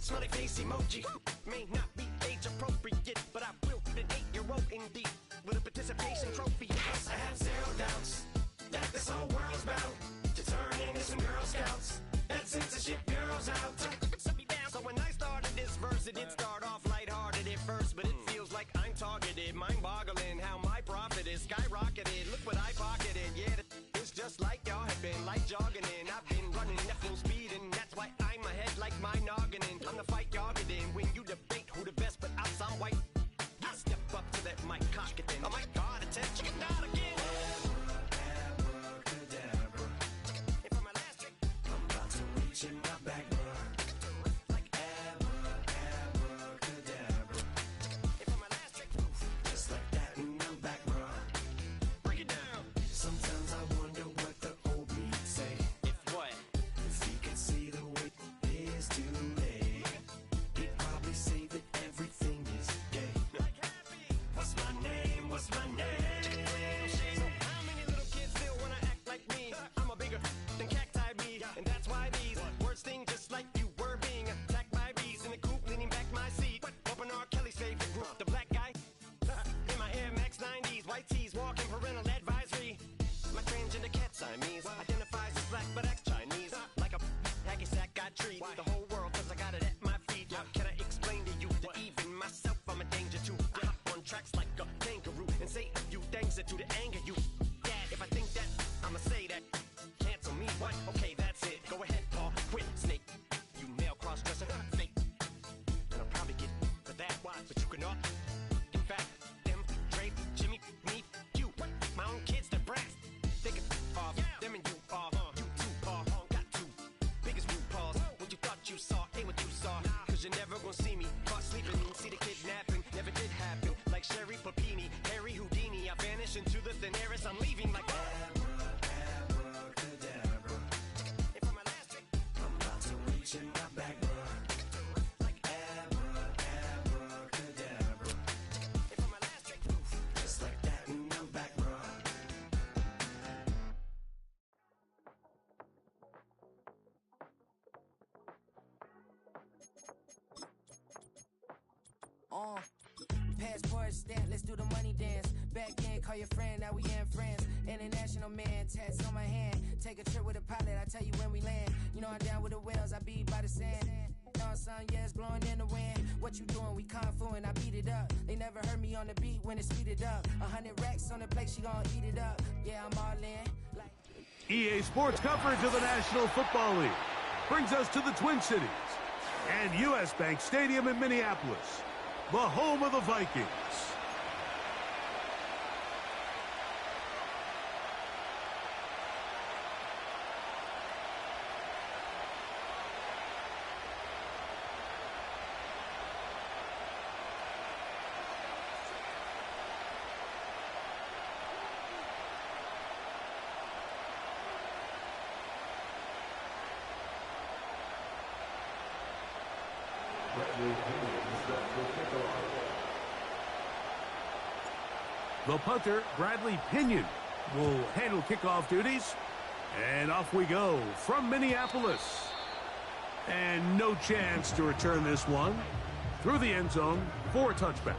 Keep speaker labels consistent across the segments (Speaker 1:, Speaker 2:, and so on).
Speaker 1: Smiley face emoji may not be age appropriate, but I will fit an 8-year-old indeed with a participation trophy. Yes, I have zero doubts that this whole world's bound to turn into some Girl Scouts and censorship girls out. Set me down. So when I started this verse, it did start off lighthearted at first, but it feels like I'm targeted, mind-boggling how my profit is skyrocketed. Look what I pocketed. Yeah, it's just like y'all have been like jogging in. I've been running at full speed, and that's why I'm ahead like my noggin. I'm the fight y'all get in when you debate who the best, but I'm some white. I step up to that mic, cock it then. Oh my God, attention, chicken out again. Abracadabra. And for my last trick, I'm about to reach in my back, bro. Like abracadabra. And for my last trick, just like that, and I'm back, bro. Break it down. Sometimes I wonder what the old me say. If what? If he could see the way it is today, he'd probably say that everything is gay. What's my name? What's my name? So how many little kids still wanna act like me? I'm a bigger than cacti bee, and that's why these words sting just like you were being attacked by bees in the coop, leaning back my seat. Open R. Kelly's favorite group, the black guy. In my Air Max 90s, white tees, walking parental advisory. My transgender cat Siamese identifies as black but acts Chinese. Like a hacky sack, I treat the whole world cause I got it at my feet. How can I explain to you that even myself I'm a danger to? I hop on tracks like a kangaroo and say a few things that do to anger you. Dad, if I think that, I'ma say that. Cancel me, what? Okay, that's it. Go ahead, Paul, quit, snake. You male cross-dresser, fake. And I'll probably get for that, why? But you can all. In fact, them, Dre, Jimmy, me, you. My own kids, they're brass. They can off, them and you off. You too, Paul, got two biggest root paws. What you thought you saw ain't what you saw. Cause you're never gonna see me caught sleeping. See the kidnapping, never did happen. Like Sherry Papini, Harry Houdini. I vanish into the thin air as I'm leaving like abracadabra. And for my last trick, I'm about to reach in my back, bro. Like abracadabra. And for my last trick, just like that, and I'm back, bro.
Speaker 2: Passport stamp, let's do the money dance. Back in, call your friend, now we in friends. International man, tats on my hand. Take a trip with a pilot, I tell you when we land. You know I'm down with the whales, I be by the sand. On sun, yeah, it's blowing in the wind. What you doing? We kung fu and I beat it up. They never heard me on the beat when it's speeded up. 100 racks on the plate, she gon' eat it up. Yeah, I'm all in. Like
Speaker 3: EA Sports coverage of the National Football League brings us to the Twin Cities and U.S. Bank Stadium in Minneapolis, the home of the Vikings. The punter, Bradley Pinion, will handle kickoff duties. And off we go from Minneapolis. And no chance to return this one through the end zone for a touchback.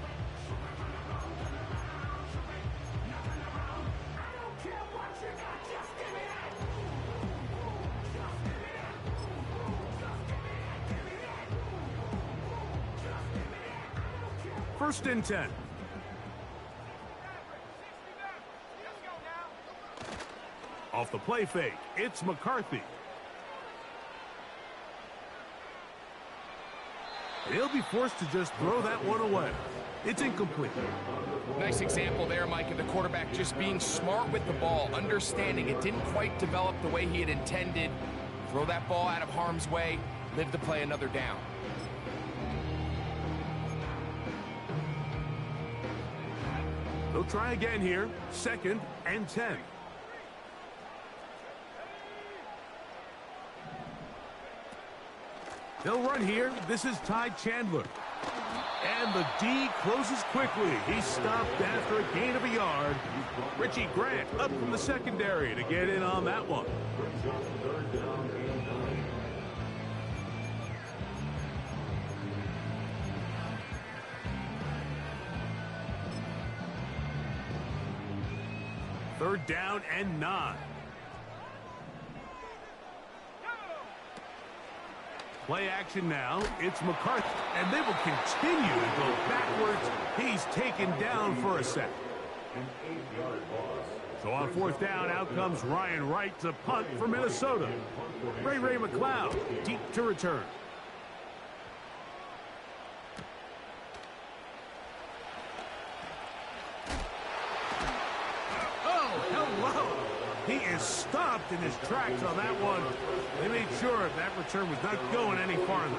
Speaker 3: First and 10. Off the play fake, it's McCarthy. He'll be forced to just throw that one away. It's incomplete.
Speaker 4: Nice example there, Mike, of the quarterback just being smart with the ball, understanding it didn't quite develop the way he had intended. Throw that ball out of harm's way, live to play another down.
Speaker 3: They'll try again here, 2nd and 10. They'll run here. This is Ty Chandler. And the D closes quickly. He stopped after a gain of a yard. Richie Grant up from the secondary to get in on that one. Third down and 9. Play action now. It's McCarthy. And they will continue to go backwards. He's taken down for a sack. So on fourth down, out comes Ryan Wright to punt for Minnesota. Ray McLeod deep to return. Oh, hello. He is stopped in his tracks on that one. They made sure that return was not going any farther.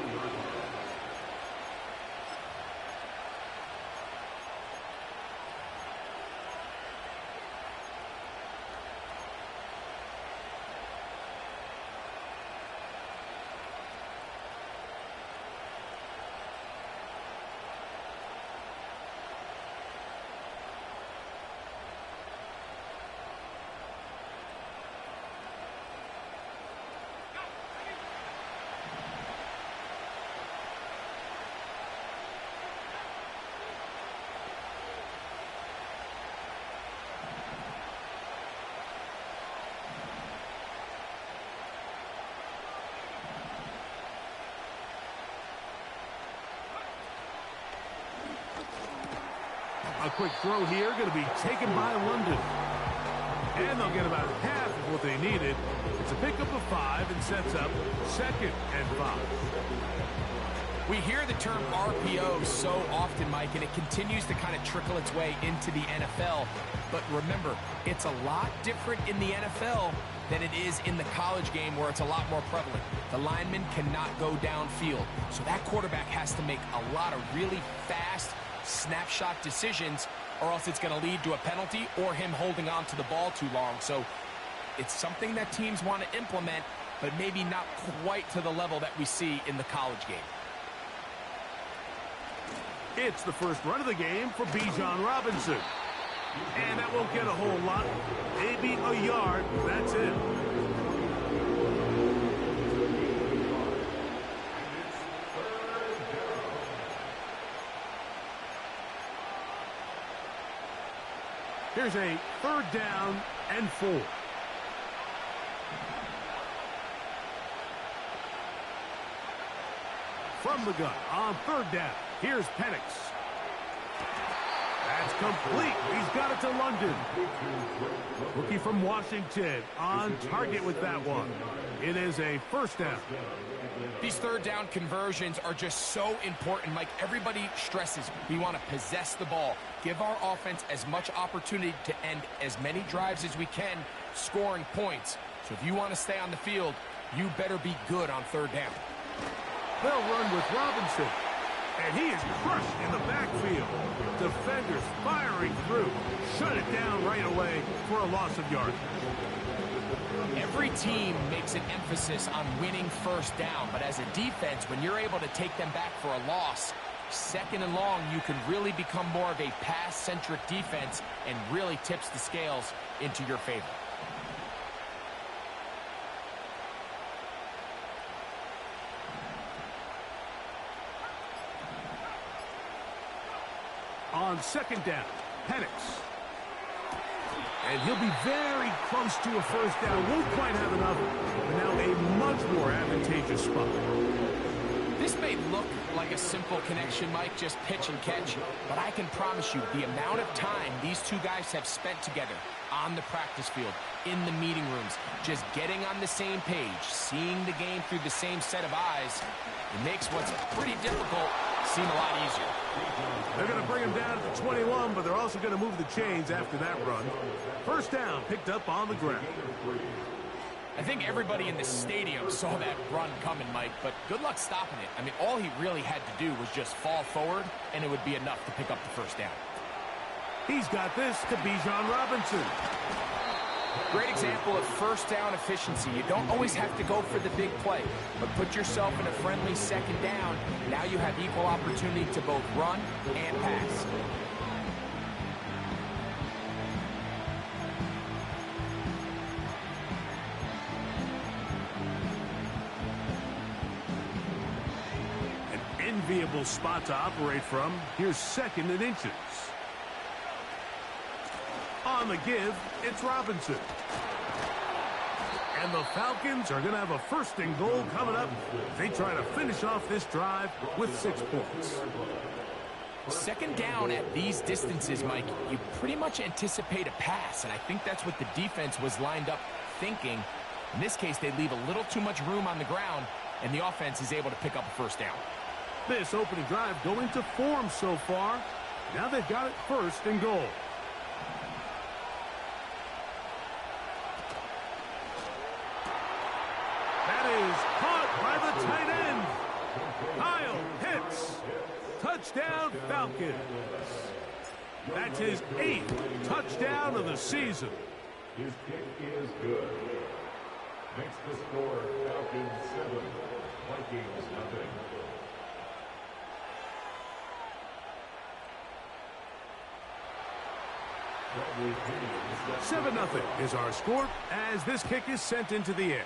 Speaker 3: A quick throw here, going to be taken by London. And they'll get about half of what they needed. It's a pickup of 5 and sets up 2nd and 5.
Speaker 4: We hear the term RPO so often, Mike, and it continues to kind of trickle its way into the NFL. But remember, it's a lot different in the NFL than it is in the college game where it's a lot more prevalent. The lineman cannot go downfield. So that quarterback has to make a lot of really fast snapshot decisions, or else it's going to lead to a penalty or him holding on to the ball too long. So it's something that teams want to implement, but maybe not quite to the level that we see in the college game.
Speaker 3: It's the first run of the game for Bijan Robinson. And that won't get a whole lot. Maybe a yard. That's it. Here's a 3rd down and 4. From the gun on 3rd down. Here's Penix. That's complete. He's got it to London. Rookie from Washington on target with that one. It is a 1st down.
Speaker 4: These 3rd down conversions are just so important, Mike. Everybody stresses we want to possess the ball, give our offense as much opportunity to end as many drives as we can, scoring points. So if you want to stay on the field, you better be good on 3rd down.
Speaker 3: They'll run with Robinson. And he is crushed in the backfield. Defenders firing through. Shut it down right away for a loss of yardage.
Speaker 4: Every team makes an emphasis on winning 1st down, but as a defense, when you're able to take them back for a loss, 2nd and long, you can really become more of a pass-centric defense and really tips the scales into your favor.
Speaker 3: On 2nd down, Penix. And he'll be very close to a 1st down. Won't quite have enough, but now a much more advantageous spot.
Speaker 4: This may look like a simple connection, Mike, just pitch and catch, but I can promise you the amount of time these two guys have spent together on the practice field, in the meeting rooms, just getting on the same page, seeing the game through the same set of eyes, it makes what's pretty difficult seem a lot easier.
Speaker 3: They're going to bring him down to the 21, but they're also going to move the chains after that run. 1st down picked up on the ground.
Speaker 4: I think everybody in the stadium saw that run coming, Mike, but good luck stopping it. I mean, all he really had to do was just fall forward, and it would be enough to pick up the 1st down.
Speaker 3: He's got this to Bijan Robinson.
Speaker 4: Great example of 1st down efficiency. You don't always have to go for the big play, but put yourself in a friendly 2nd down. Now you have equal opportunity to both run and pass.
Speaker 3: An enviable spot to operate from. Here's 2nd and inches. On the give, it's Robinson. And the Falcons are going to have a first and goal coming up. They try to finish off this drive with 6 points.
Speaker 4: Second down at these distances, Mike, you pretty much anticipate a pass, and I think that's what the defense was lined up thinking. In this case, they leave a little too much room on the ground, and the offense is able to pick up a first down.
Speaker 3: This opening drive going to form so far. Now they've got it first and goal. That is caught by the tight end. Kyle Pitts. Touchdown, Falcons. That's his 8th touchdown of the season.
Speaker 5: His kick is good. Makes the score Falcons 7, Vikings nothing.
Speaker 3: Seven 0 is our score as this kick is sent into the air.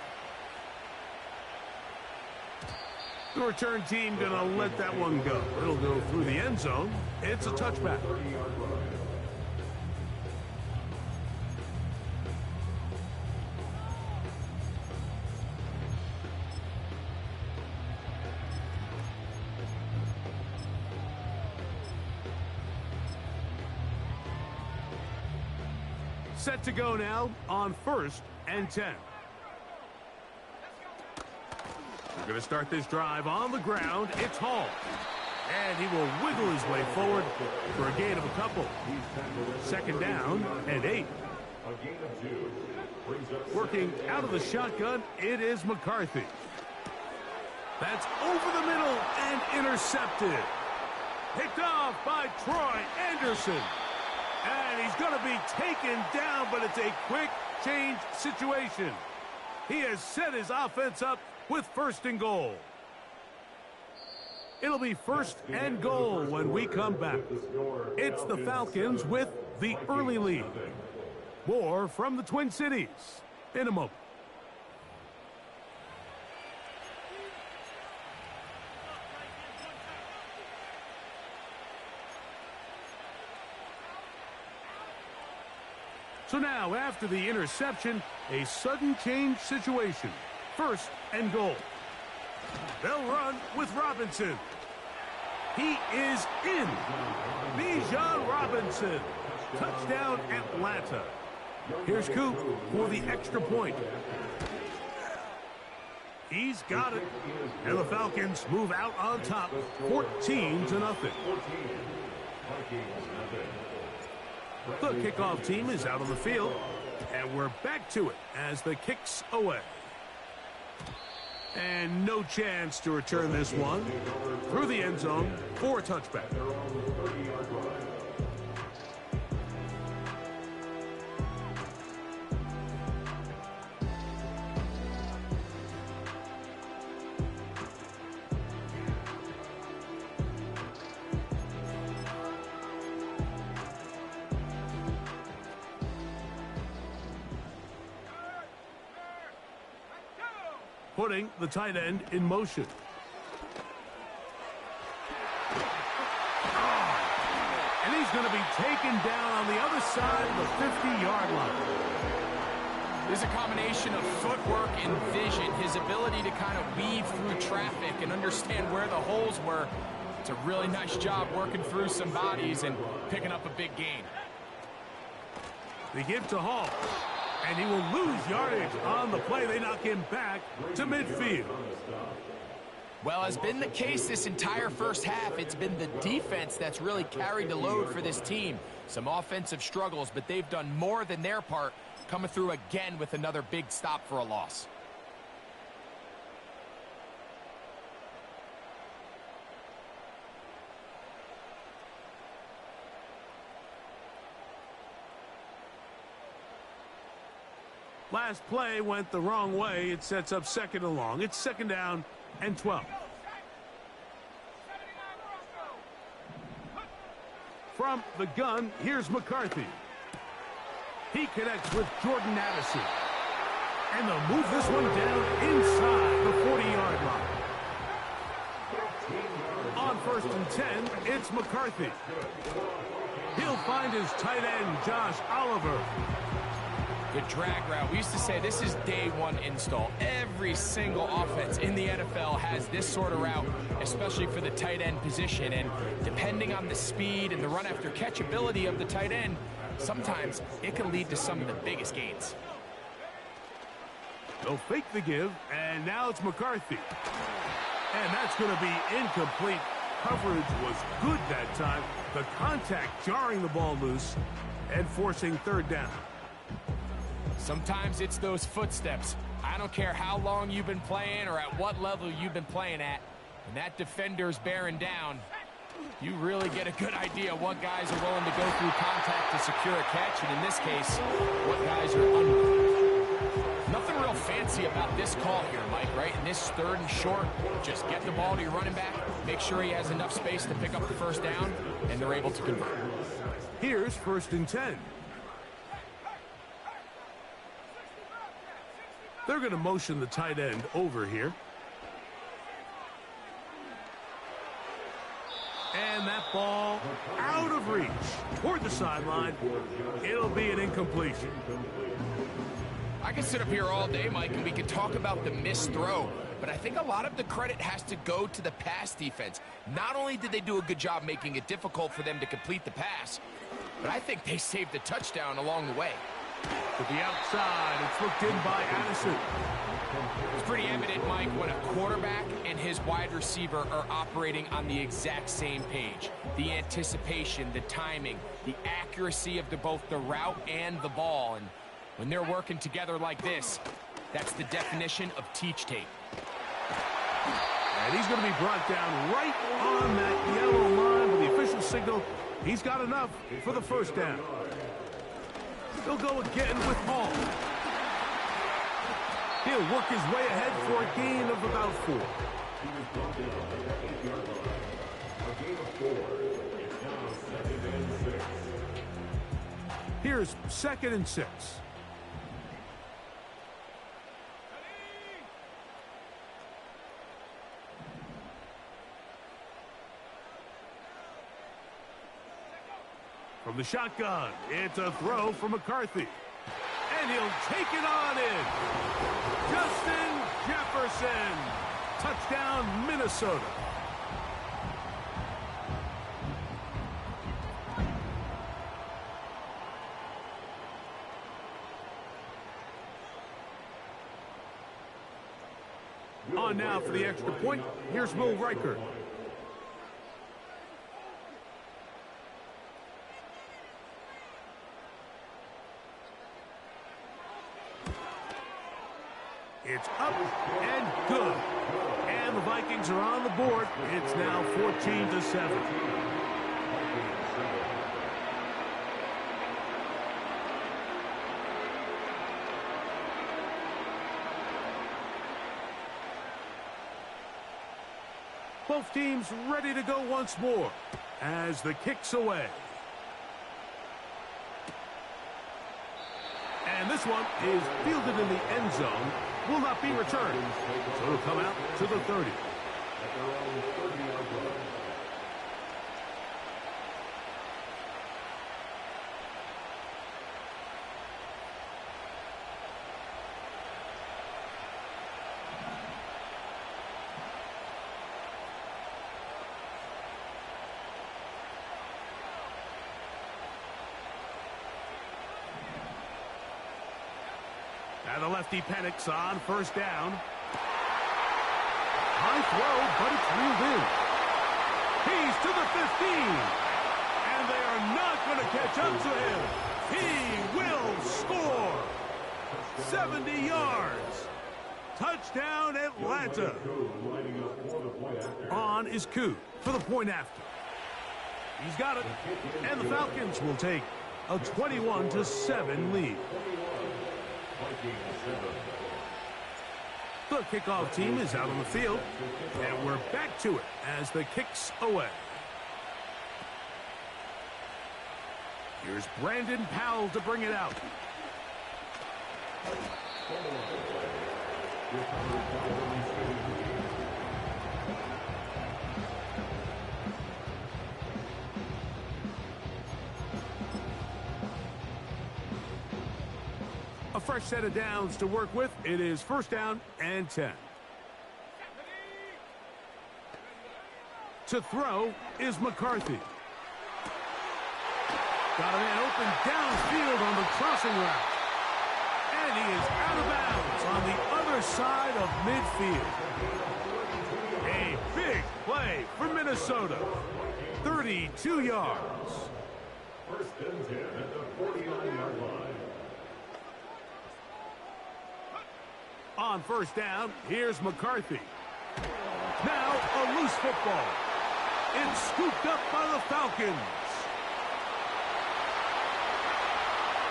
Speaker 3: The return team going to let that one go. It'll go through the end zone. It's a touchback. Set to go now on 1st and 10. We're going to start this drive on the ground. It's Hall. And he will wiggle his way forward for a gain of a couple. Second down and 8. Working out of the shotgun, it is McCarthy. That's over the middle and intercepted. Picked off by Troy Anderson. And he's going to be taken down, but it's a quick change situation. He has set his offense up with first and goal. It'll be first and goal when we come back. It's the Falcons with the early lead. More from the Twin Cities in a moment. So now, after the interception, a sudden change situation. First and goal. They'll run with Robinson. He is in. Bijan Robinson. Touchdown, Atlanta. Here's Coop for the extra point. He's got it. And the Falcons move out on top, 14-0. The kickoff team is out on the field, and we're back to it as the kick's away. And no chance to return this one through the end zone for a touchback. Putting the tight end in motion. And he's going to be taken down on the other side of the 50-yard line.
Speaker 4: There's a combination of footwork and vision, his ability to kind of weave through traffic and understand where the holes were. It's a really nice job working through some bodies and picking up a big gain.
Speaker 3: They give to Hall. And he will lose yardage on the play. They knock him back to midfield.
Speaker 4: Well, as been the case this entire first half, it's been the defense that's really carried the load for this team. Some offensive struggles, but they've done more than their part, coming through again with another big stop for a loss.
Speaker 3: Last play went the wrong way. It sets up second and long. It's second down and 12. From the gun, here's McCarthy. He connects with Jordan Addison. And they'll move this one down inside the 40-yard line. On 1st and 10, it's McCarthy. He'll find his tight end, Josh Oliver.
Speaker 4: Good drag route. We used to say this is day one install. Every single offense in the NFL has this sort of route, especially for the tight end position. And depending on the speed and the run after catch ability of the tight end, sometimes it can lead to some of the biggest gains.
Speaker 3: They'll fake the give, and now it's McCarthy. And that's going to be incomplete. Coverage was good that time. The contact jarring the ball loose and forcing third down.
Speaker 4: Sometimes it's those footsteps. I don't care how long you've been playing or at what level you've been playing at. When that defender's bearing down, you really get a good idea what guys are willing to go through contact to secure a catch, and in this case, what guys are unwilling. Nothing real fancy about this call here, Mike, right? In this third and short, just get the ball to your running back, make sure he has enough space to pick up the first down, and they're able to convert.
Speaker 3: Here's 1st and 10. They're going to motion the tight end over here. And that ball out of reach toward the sideline. It'll be an incompletion.
Speaker 4: I can sit up here all day, Mike, and we can talk about the missed throw, but I think a lot of the credit has to go to the pass defense. Not only did they do a good job making it difficult for them to complete the pass, but I think they saved the touchdown along the way.
Speaker 3: To the outside, it's looked in by Addison.
Speaker 4: It's pretty evident, Mike, when a quarterback and his wide receiver are operating on the exact same page. The anticipation, the timing, the accuracy of both the route and the ball. And when they're working together like this, that's the definition of teach tape.
Speaker 3: And he's going to be brought down right on that yellow line with the official signal. He's got enough for the first down. He'll go again with Hall. He'll work his way ahead for a gain of about 4. Here's 2nd and 6. From the shotgun, it's a throw for McCarthy. And he'll take it on in. Justin Jefferson. Touchdown, Minnesota. On now for the extra point. Here's Will Riker. It's up and good. And the Vikings are on the board. It's now 14-7. Both teams ready to go once more as the kick's away. And this one is fielded in the end zone. Will not be returned. So it'll come out to the 30. And the lefty panics on first down. High throw, but it's reeled in. He's to the 15. And they are not going to catch up to him. He will score. 70 yards. Touchdown, Atlanta. On is Koo for the point after. He's got it. And the Falcons will take a 21-7 lead. The kickoff team is out on the field, and we're back to it as the kick's away. Here's Brandon Powell to bring it out. fresh set of downs to work with. It is 1st down and 10. To throw is McCarthy. Got a man open downfield on the crossing route. And he is out of bounds on the other side of midfield. A big play for Minnesota. 32 yards.
Speaker 5: 1st and 10 at the 49-yard line.
Speaker 3: On 1st down, here's McCarthy. Now a loose football. It's scooped up by the Falcons.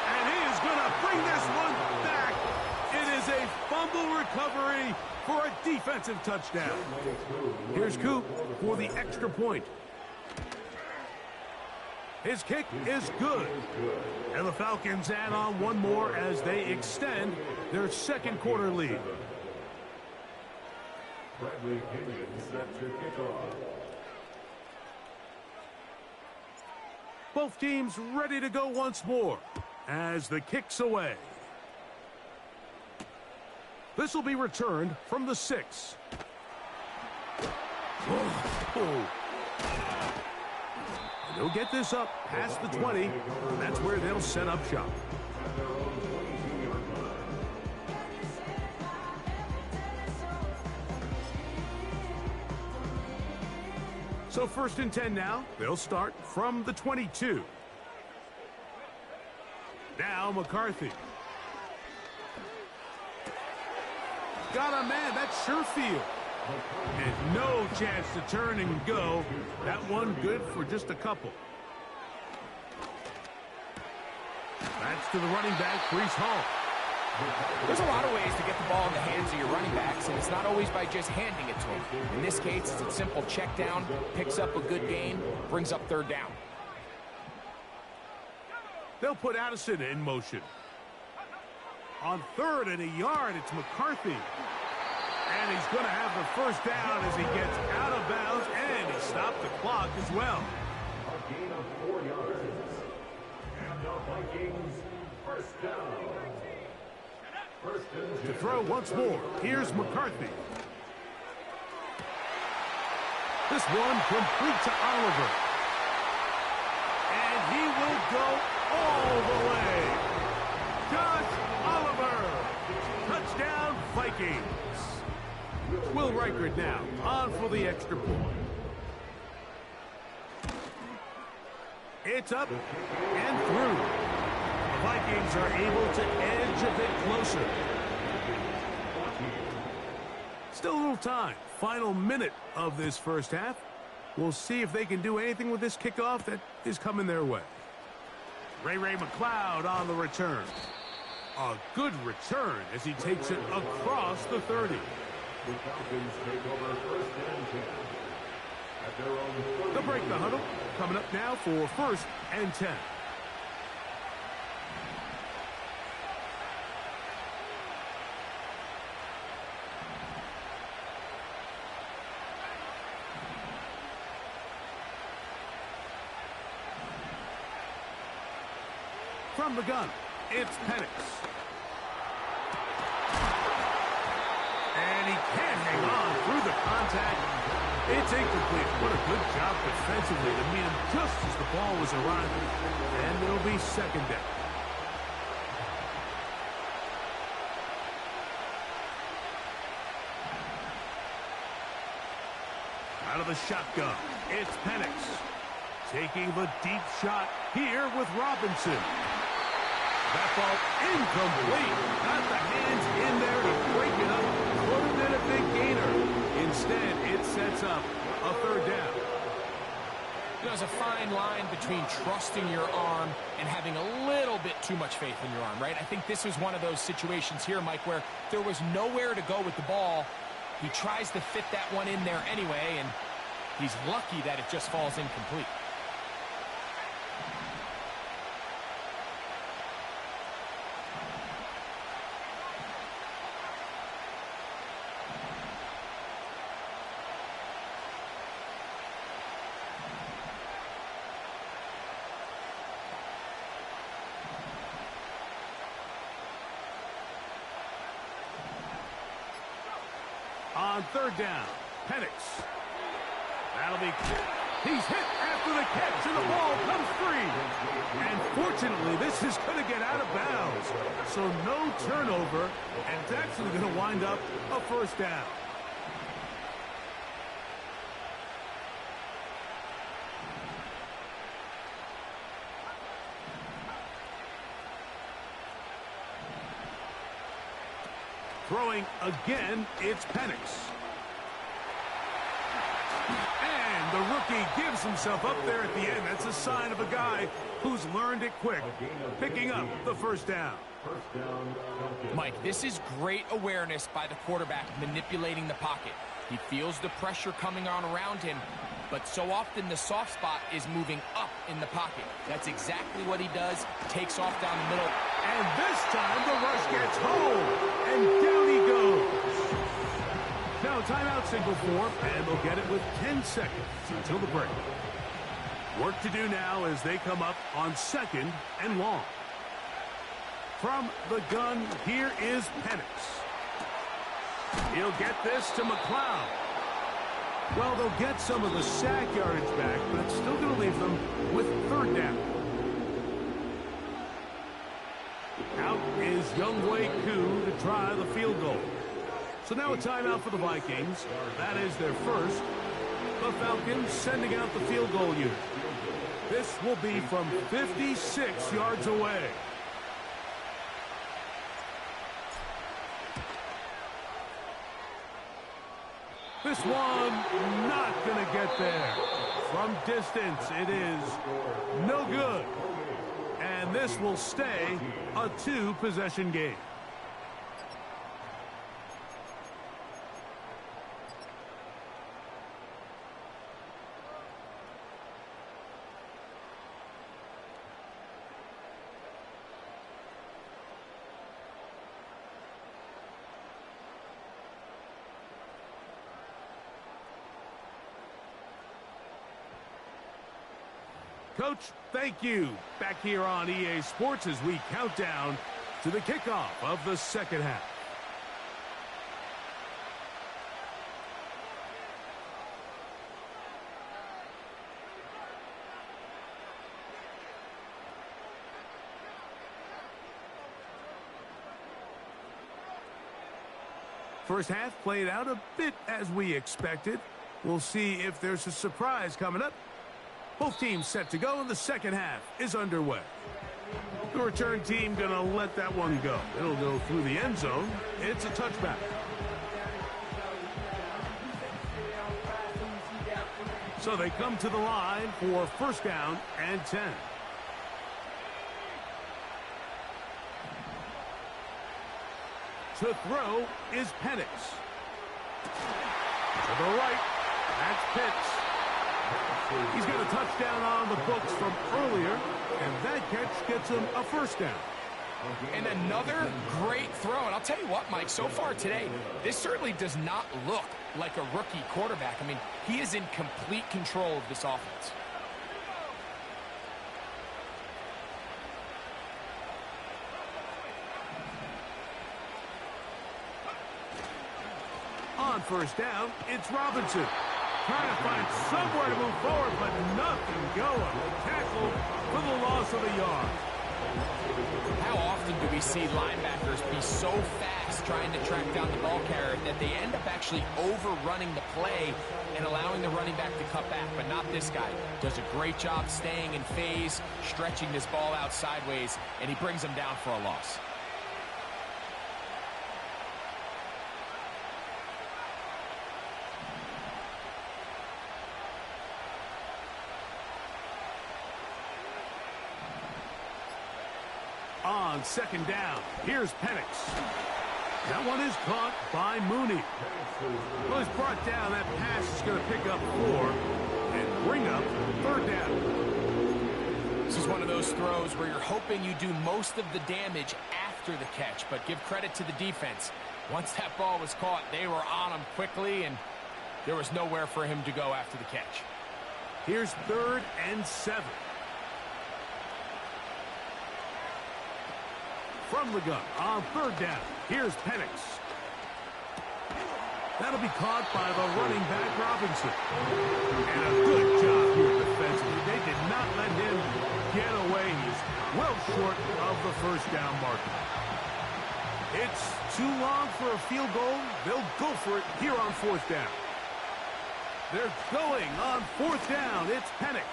Speaker 3: And he is going to bring this one back. It is a fumble recovery for a defensive touchdown. Here's Coop for the extra point. His kick is good. And the Falcons add on one more as they extend their 2nd quarter lead.
Speaker 5: Bradley Pinion set to kick off.
Speaker 3: Both teams ready to go once more as the kick's away. This will be returned from the 6. Oh. They'll get this up past the 20, and that's where they'll set up shop. So 1st and 10 now. They'll start from the 22. Now McCarthy. Got a man, that's Sherfield. And no chance to turn and go. That one good for just a couple. That's to the running back, Breece Hall.
Speaker 4: There's a lot of ways to get the ball in the hands of your running backs, and it's not always by just handing it to them. In this case, it's a simple check down, picks up a good gain, brings up 3rd down.
Speaker 3: They'll put Addison in motion. On 3rd and a yard, it's McCarthy. And he's going to have the 1st down as he gets out of bounds, and he stopped the clock as well.
Speaker 5: A gain of 4 yards. And the Vikings 1st down. 1st and 10.
Speaker 3: To throw once more, here's McCarthy. This one complete to Oliver. And he will go all the way. Josh Oliver. Touchdown, Vikings. Will Reichert now on for the extra point. It's up and through. The Vikings are able to edge a bit closer. Still a little time. Final minute of this 1st half. We'll see if they can do anything with this kickoff that is coming their way. Ray McLeod on the return. A good return as he takes it across the 30.
Speaker 5: The Falcons take over 1st and 10. At their own 30.
Speaker 3: They'll break the huddle. Coming up now for 1st and 10. From the gun, it's Penix. And he can't hang on through the contact. It's incomplete. What a good job defensively to meet him just as the ball was arriving. And it'll be 2nd down. Out of the shotgun, it's Penix. Taking the deep shot here with Robinson. That ball incomplete. Got the hands in there to break it up. Could have been a big gainer. Instead, it sets up a 3rd down.
Speaker 4: There's a fine line between trusting your arm and having a little bit too much faith in your arm, right? I think this was one of those situations here, Mike, where there was nowhere to go with the ball. He tries to fit that one in there anyway, and he's lucky that it just falls incomplete.
Speaker 3: on third down. Penix. That'll be... He's hit after the catch, and the ball comes free. And fortunately, this is going to get out of bounds. So no turnover, and it's actually going to wind up a first down. Throwing again, it's Penix. And the rookie gives himself up there at the end. That's a sign of a guy who's learned it quick, picking up the first down.
Speaker 4: Mike, this is great awareness by the quarterback manipulating the pocket. He feels the pressure coming on around him, but so often the soft spot is moving up in the pocket. That's exactly what he does, takes off down the middle.
Speaker 3: And this time the rush gets home, and down he goes. Now timeout signal for, and they'll get it with 10 seconds until the break. Work to do now as they come up on second and long. From the gun, here is Penix. He'll get this to McLeod. Well, they'll get some of the sack yardage back, but it's still going to leave them with third down. Out is Younghoe Koo to try the field goal. So now a timeout for the Vikings. That is their first. The Falcons sending out the field goal unit. This will be from 56 yards away. This one not going to get there. From distance, it is no good. And this will stay a two-possession game. Coach, thank you. Back here on EA Sports as we count down to the kickoff of the second half. First half played out a bit as we expected. We'll see if there's a surprise coming up. Both teams set to go, and the second half is underway. The return team going to let that one go. It'll go through the end zone. It's a touchback. So they come to the line for first down and 10. To throw is Penix. To the right, that's Pitts. He's got a touchdown on the books from earlier, and that catch gets him a first down.
Speaker 4: And another great throw. And I'll tell you what, Mike, so far today, this certainly does not look like a rookie quarterback. I mean, he is in complete control of this offense.
Speaker 3: On first down, it's Robinson. Trying to find somewhere to move forward, but nothing going. Tackle for the loss of a yard.
Speaker 4: How often do we see linebackers be so fast trying to track down the ball carrier that they end up actually overrunning the play and allowing the running back to cut back? But not this guy. Does a great job staying in phase, stretching this ball out sideways, and he brings him down for a loss.
Speaker 3: On second down, here's Penix. That one is caught by Mooney. Well, he's brought down. That pass is going to pick up 4 and bring up third down.
Speaker 4: This is one of those throws where you're hoping you do most of the damage after the catch, but give credit to the defense. Once that ball was caught, they were on him quickly, and there was nowhere for him to go after the catch.
Speaker 3: Here's third and 7. From the gun on third down, here's Penix. That'll be caught by the running back, Robinson. And a good job here defensively. They did not let him get away. He's well short of the first down marker. It's too long for a field goal. They'll go for it here on fourth down. They're going on fourth down. It's Penix.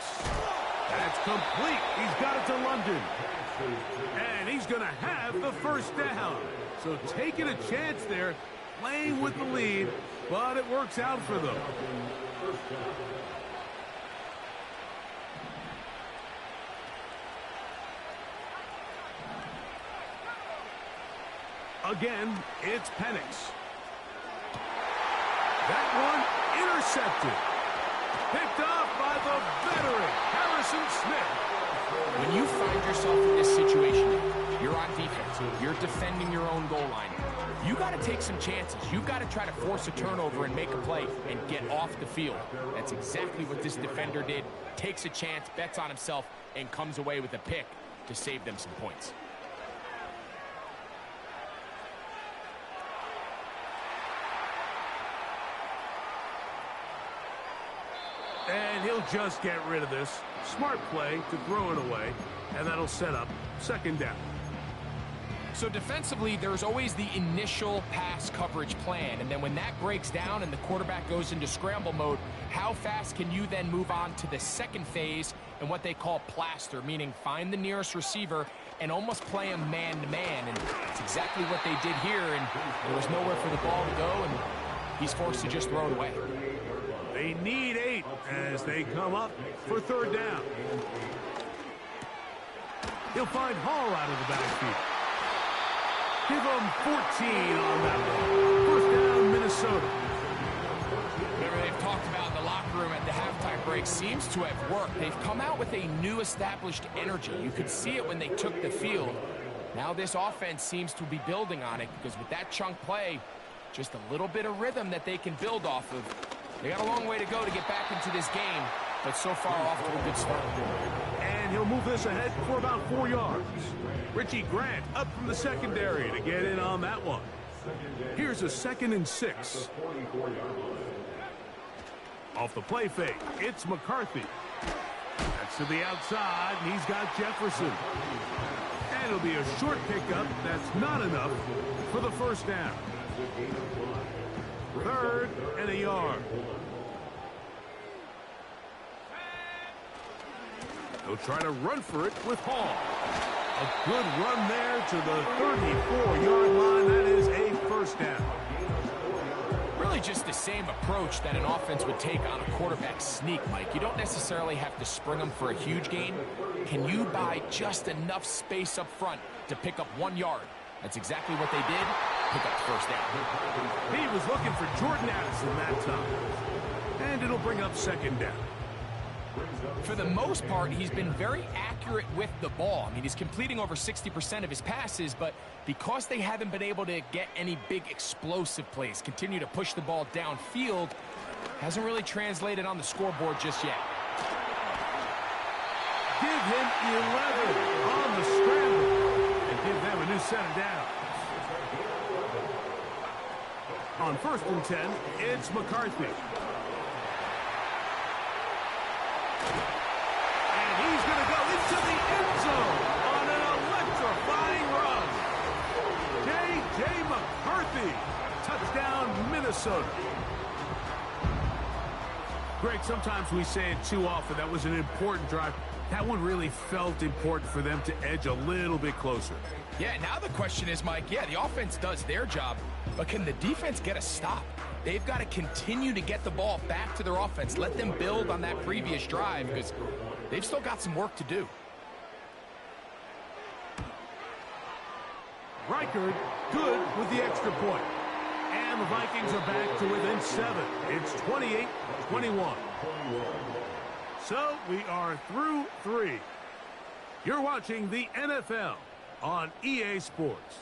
Speaker 3: That's complete. He's got it to London. And he's going to have the first down. So taking a chance there, playing with the lead, but it works out for them. Again, it's Penix. That one intercepted. Picked off by the veteran, Harrison Smith.
Speaker 4: When you find yourself in this situation, you're on defense, you're defending your own goal line, you got to take some chances. You got to try to force a turnover and make a play and get off the field. That's exactly what this defender did. Takes a chance, bets on himself, and comes away with a pick to save them some points.
Speaker 3: And he'll just get rid of this. Smart play to throw it away, and that'll set up second down.
Speaker 4: So defensively, there's always the initial pass coverage plan, and then when that breaks down and the quarterback goes into scramble mode, how fast can you then move on to the second phase and what they call plaster, meaning find the nearest receiver and almost play him man-to-man, and that's exactly what they did here, and there was nowhere for the ball to go, and he's forced to just throw it away.
Speaker 3: They need 8 as they come up for third down. He'll find Hall out of the backfield. Give him 14 on that one. First down, Minnesota.
Speaker 4: Whatever they've talked about in the locker room at the halftime break seems to have worked. They've come out with a new established energy. You could see it when they took the field. Now this offense seems to be building on it because with that chunk play, just a little bit of rhythm that they can build off of. They got a long way to go to get back into this game, but so far off to a good start.
Speaker 3: And he'll move this ahead for about 4 yards. Richie Grant up from the secondary to get in on that one. Here's a 2nd and 6. Off the play fake, it's McCarthy. That's to the outside, and he's got Jefferson. And it'll be a short pickup. That's not enough for the first down. 3rd and a yard. They'll try to run for it with Hall. A good run there to the 34-yard line. That is a first down.
Speaker 4: Really just the same approach that an offense would take on a quarterback sneak, Mike. You don't necessarily have to spring them for a huge gain. Can you buy just enough space up front to pick up 1 yard? That's exactly what they did. Pick up the first down.
Speaker 3: He was looking for Jordan Addison that time. And it'll bring up second down.
Speaker 4: For the most part, he's been very accurate with the ball. I mean, he's completing over 60% of his passes, but because they haven't been able to get any big explosive plays, continue to push the ball downfield, hasn't really translated on the scoreboard just yet.
Speaker 3: Give him 11 on the scramble and give them a new set of downs. On 1st and 10, it's McCarthy. And he's going to go into the end zone on an electrifying run. J.J. McCarthy. Touchdown, Minnesota. Greg, sometimes we say it too often. That was an important drive. That one really felt important for them to edge a little bit closer.
Speaker 4: Yeah, now the question is, Mike, yeah, the offense does their job, but can the defense get a stop? They've got to continue to get the ball back to their offense. Let them build on that previous drive because they've still got some work to do.
Speaker 3: Reichard, good with the extra point. And the Vikings are back to within 7. It's 28-21. So we are through 3. You're watching the NFL on EA Sports.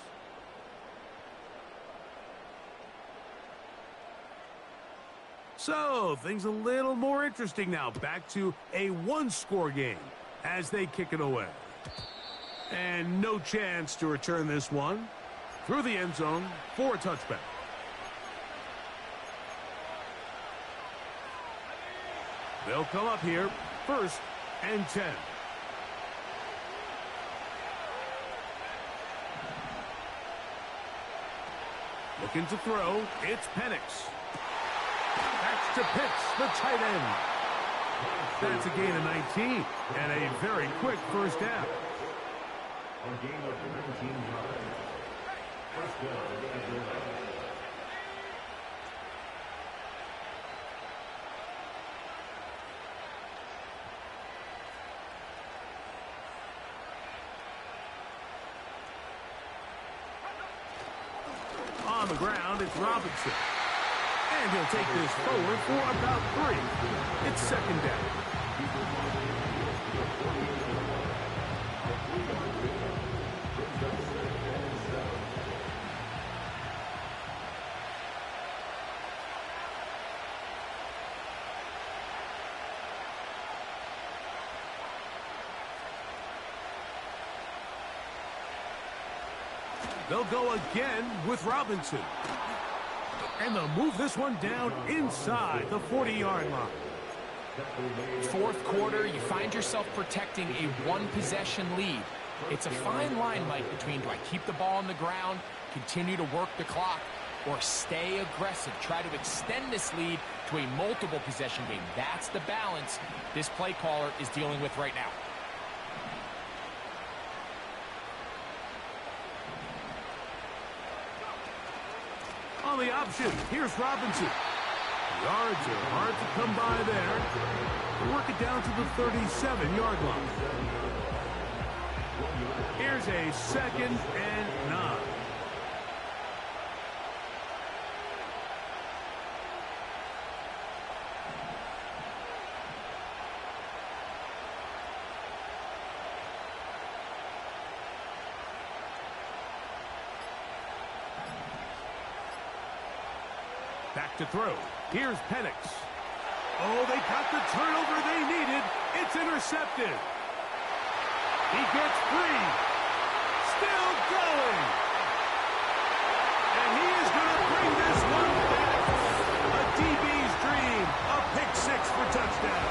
Speaker 3: So things a little more interesting now. Back to a one-score game as they kick it away. And no chance to return this one through the end zone for a touchback. They'll come up here, 1st and 10. Looking to throw, it's Penix. That's to Pitts, the tight end. That's a gain of 19 and a very quick first down.
Speaker 5: A gain of 19 yards. First down at the line.
Speaker 3: On the ground, it's Robinson. And he'll take this forward for about 3. It's 2nd down. They'll go again with Robinson. And they'll move this one down inside the 40-yard line.
Speaker 4: 4th quarter, you find yourself protecting a one-possession lead. It's a fine line, Mike, between do I keep the ball on the ground, continue to work the clock, or stay aggressive, try to extend this lead to a multiple possession game. That's the balance this play caller is dealing with right now.
Speaker 3: On the option, here's Robinson. Yards are hard to come by there. They work it down to the 37-yard line. Here's a 2nd and 9. Back to throw. Here's Penix. Oh, they got the turnover they needed. It's intercepted. He gets free. Still going. And he is going to bring this one back. A DB's dream. A pick-6 for touchdown.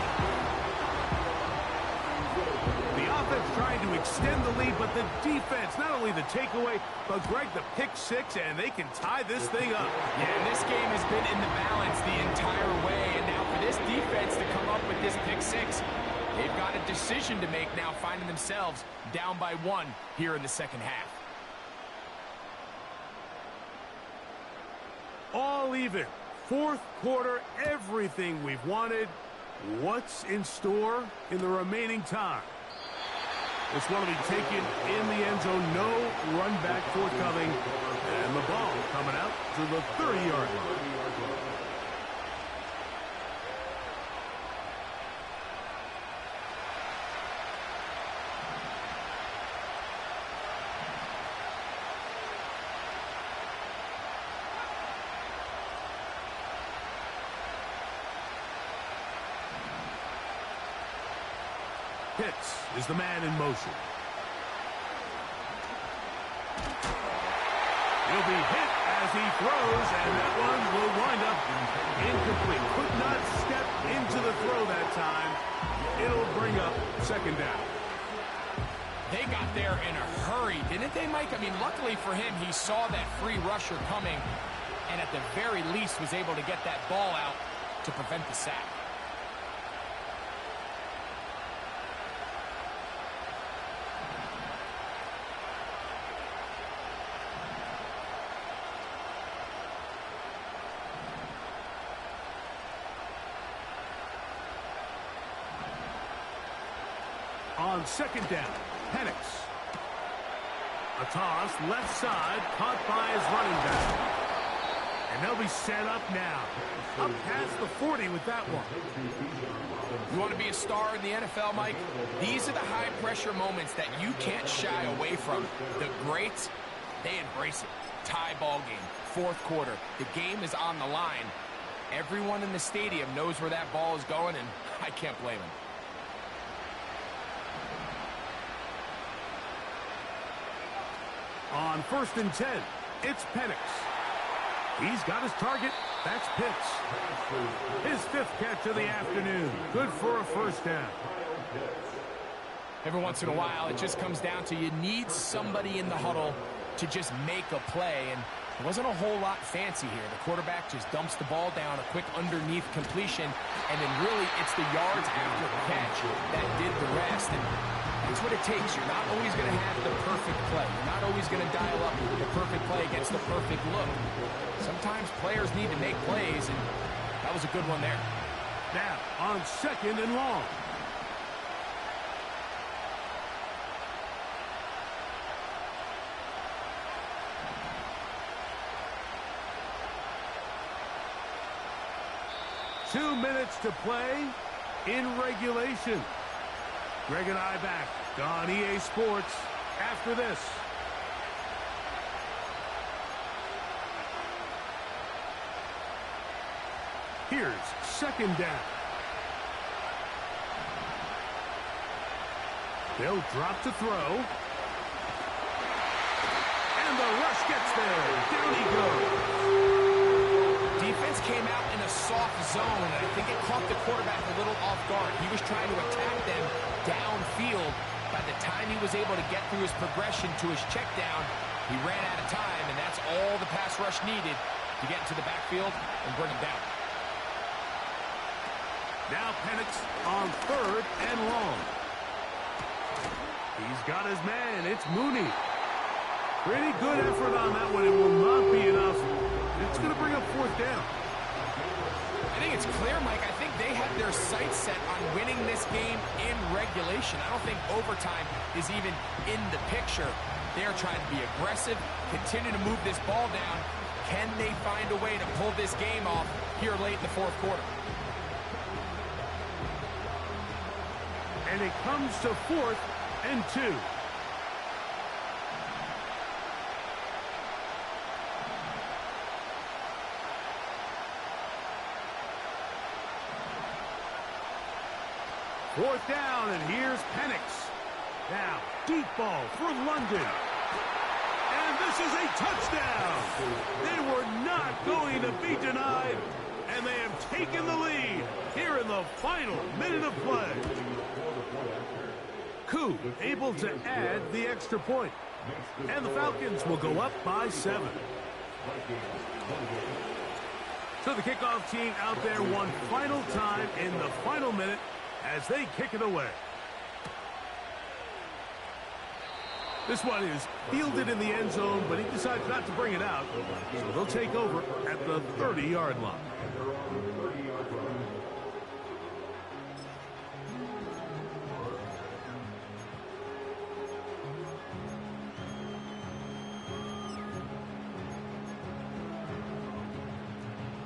Speaker 3: The offense trying to extend the lead, but the defense, not only the takeaway, but Greg, the pick-6, and they can tie this thing up.
Speaker 4: Yeah, this game has been in the balance the entire way, and now for this defense to come up with this pick-6, they've got a decision to make now, finding themselves down by 1 here in the second half.
Speaker 3: All even. 4th quarter, everything we've wanted. What's in store in the remaining time? This one will be taken in the end zone. No run back forthcoming. And the ball coming out to the 30-yard line. Pitts is the man in motion. He'll be hit as he throws, and that one will wind up incomplete. Could not step into the throw that time. It'll bring up 2nd down.
Speaker 4: They got there in a hurry, didn't they, Mike? I mean, luckily for him, he saw that free rusher coming, and at the very least was able to get that ball out to prevent the sack.
Speaker 3: On 2nd down, Penix. A toss, left side, caught by his running back. And they'll be set up now. Up past the 40 with that one.
Speaker 4: You want to be a star in the NFL, Mike? These are the high-pressure moments that you can't shy away from. The greats, they embrace it. Tie ball game, 4th quarter. The game is on the line. Everyone in the stadium knows where that ball is going, and I can't blame them.
Speaker 3: On 1st and 10, it's Penix. He's got his target That's Pitts. His 5th catch of the afternoon. Good for a first down.
Speaker 4: Every once in a while, it just comes down to you need somebody in the huddle to just make a play, and it wasn't a whole lot fancy here. The quarterback just dumps the ball down, a quick underneath completion, and then really it's the yards after the catch that did the rest, and that's what it takes. You're not always going to have the perfect play. You're not always going to dial up the perfect play against the perfect look. Sometimes players need to make plays, and that was a good one there.
Speaker 3: Now, on 2nd and long. Two minutes to play in regulation. Greg and I back on EA Sports after this. Here's 2nd down. They'll drop to throw. And the rush gets there. Down he goes.
Speaker 4: Defense came out in a soft zone, and I think it caught the quarterback a little off guard. He was trying to attack them downfield. By the time he was able to get through his progression to his check down, he ran out of time, and that's all the pass rush needed to get into the backfield and bring him down.
Speaker 3: Now Penix on 3rd and long. He's got his man. It's Mooney. Pretty good effort on that one. It will not be enough. It's going to bring up 4th down.
Speaker 4: I think it's clear, Mike. I think they had their sights set on winning this game in regulation. I don't think overtime is even in the picture. They're trying to be aggressive, continue to move this ball down. Can they find a way to pull this game off here late in the 4th quarter?
Speaker 3: And it comes to 4th and 2. Fourth down, and here's Penix. Now, deep ball for London. And this is a touchdown. They were not going to be denied, and they have taken the lead here in the final minute of play. Koo able to add the extra point. And the Falcons will go up by 7. So the kickoff team out there one final time in the final minute as they kick it away. This one is fielded in the end zone, but he decides not to bring it out. So they'll take over at the 30-yard line.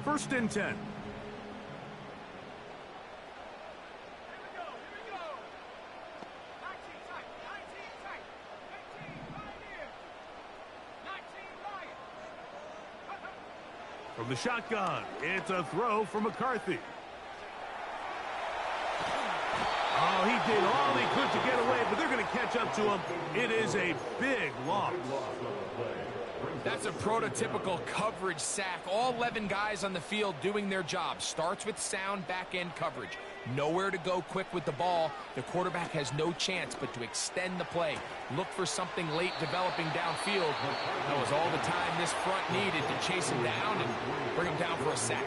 Speaker 3: First and 10. From the shotgun, it's a throw for McCarthy. Oh, he did all he could to get away, but they're going to catch up to him. It is a big loss.
Speaker 4: That's a prototypical coverage sack. All 11 guys on the field doing their job. Starts with sound back-end coverage. Nowhere to go quick with the ball. The quarterback has no chance but to extend the play. Look for something late developing downfield. That was all the time this front needed to chase him down and bring him down for a sack.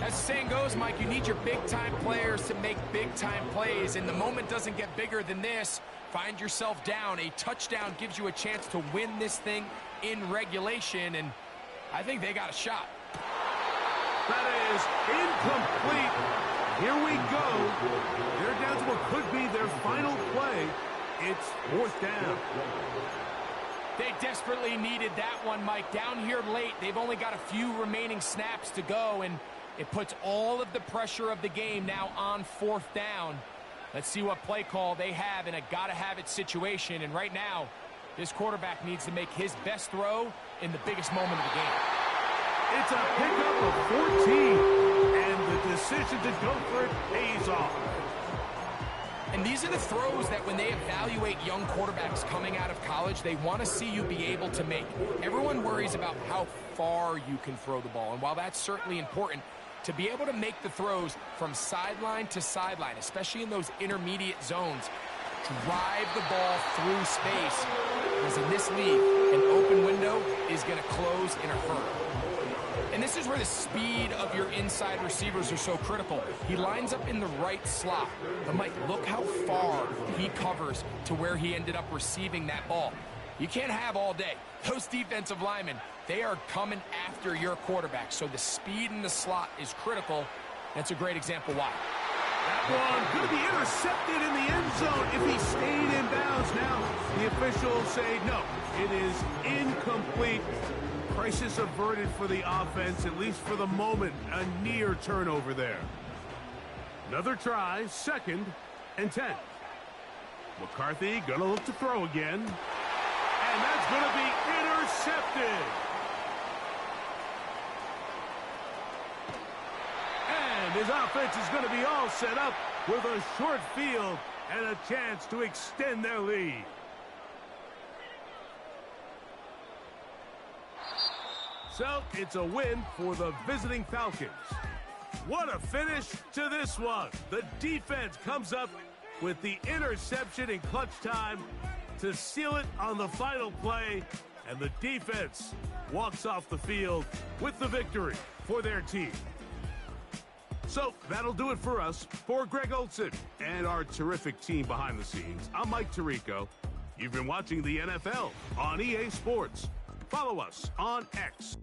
Speaker 4: As the saying goes, Mike, you need your big-time players to make big-time plays, and the moment doesn't get bigger than this. Find yourself down. A touchdown gives you a chance to win this thing in regulation, and I think they got a shot.
Speaker 3: That is incomplete. Here we go. They're down to what could be their final play. It's 4th down.
Speaker 4: They desperately needed that one, Mike. Down here late, they've only got a few remaining snaps to go, and it puts all of the pressure of the game now on 4th down. Let's see what play call they have in a gotta-have-it situation, and right now, this quarterback needs to make his best throw in the biggest moment of the game.
Speaker 3: It's a pickup of 14, and the decision to go for it pays off.
Speaker 4: And these are the throws that when they evaluate young quarterbacks coming out of college, they want to see you be able to make. Everyone worries about how far you can throw the ball. And while that's certainly important, to be able to make the throws from sideline to sideline, especially in those intermediate zones, drive the ball through space. Because in this league, an open window is going to close in a hurry. And this is where the speed of your inside receivers are so critical. He lines up in the right slot. But Mike, look how far he covers to where he ended up receiving that ball. You can't have all day. Those defensive linemen, they are coming after your quarterback. So the speed in the slot is critical. That's a great example why.
Speaker 3: That one could be intercepted in the end zone if he stayed in bounds. Now the officials say no, it is incomplete. Crisis averted for the offense, at least for the moment. A near turnover there. Another try, 2nd and 10. McCarthy gonna look to throw again. And that's gonna be intercepted. And his offense is gonna be all set up with a short field and a chance to extend their lead. So, it's a win for the visiting Falcons. What a finish to this one. The defense comes up with the interception in clutch time to seal it on the final play, and the defense walks off the field with the victory for their team. So, that'll do it for us. For Greg Olson and our terrific team behind the scenes, I'm Mike Tirico. You've been watching the NFL on EA Sports. Follow us on X.